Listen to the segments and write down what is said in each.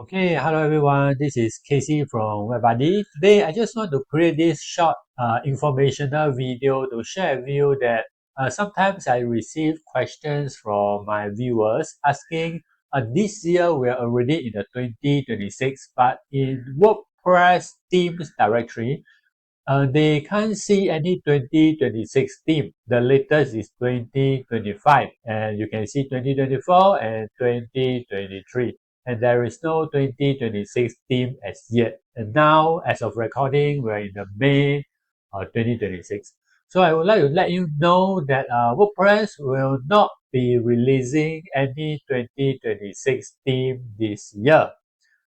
Okay, hello everyone. This is Casey from WebBuddy. Today, I just want to create this short informational video to share with you that sometimes I receive questions from my viewers asking, this year we're already in the 2026, but in WordPress themes directory, they can't see any 2026 theme. The latest is 2025, and you can see 2024 and 2023. And there is no 2026 theme as yet. And now, as of recording, we're in the May 2026. So I would like to let you know that WordPress will not be releasing any 2026 theme this year.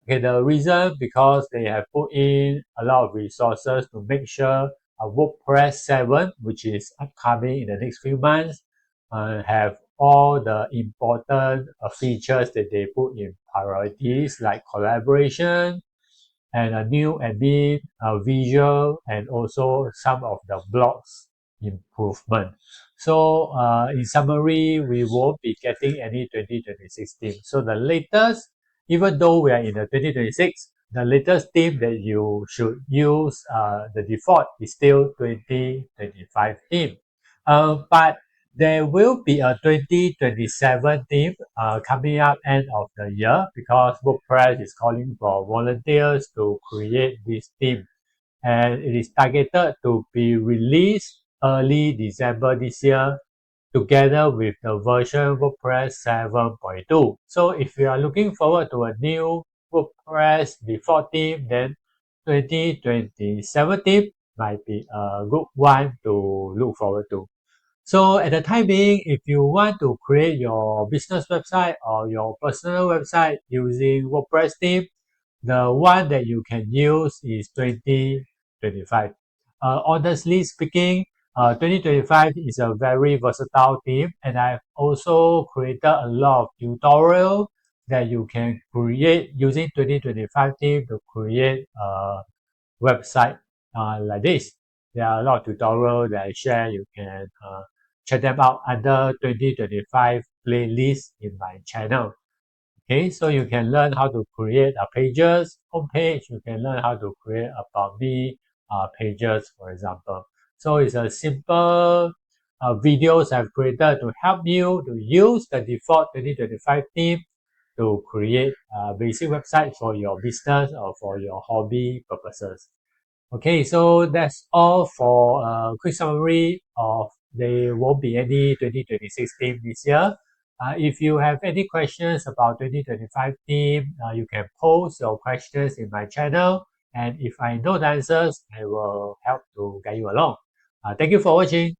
Okay, the reason because they have put in a lot of resources to make sure WordPress 7, which is upcoming in the next few months, have all the important features that they put in priorities like collaboration and a new admin visual and also some of the blogs improvement. So in summary, we won't be getting any 2026 theme. So the latest, even though we are in the 2026, the latest theme that you should use, the default is still 2025 theme. But there will be a 2027 theme coming up end of the year because WordPress is calling for volunteers to create this theme, and it is targeted to be released early December this year together with the version WordPress 7.2. So if you are looking forward to a new WordPress default theme, then 2027 theme might be a good one to look forward to. So at the time being, if you want to create your business website or your personal website using WordPress theme, the one that you can use is 2025. Honestly speaking, 2025 is a very versatile theme, and I've also created a lot of tutorials that you can create using 2025 theme to create a website like this. There are a lot of tutorials that I share. You can check them out under 2025 playlist in my channel. Okay, so you can learn how to create pages, homepage. You can learn how to create about me pages, for example. So it's a simple videos I've created to help you to use the default 2025 theme to create a basic website for your business or for your hobby purposes. Okay, so that's all for a quick summary of there won't be any 2026 theme this year. If you have any questions about 2025 theme, you can post your questions in my channel. And if I know the answers, I will help to guide you along. Thank you for watching.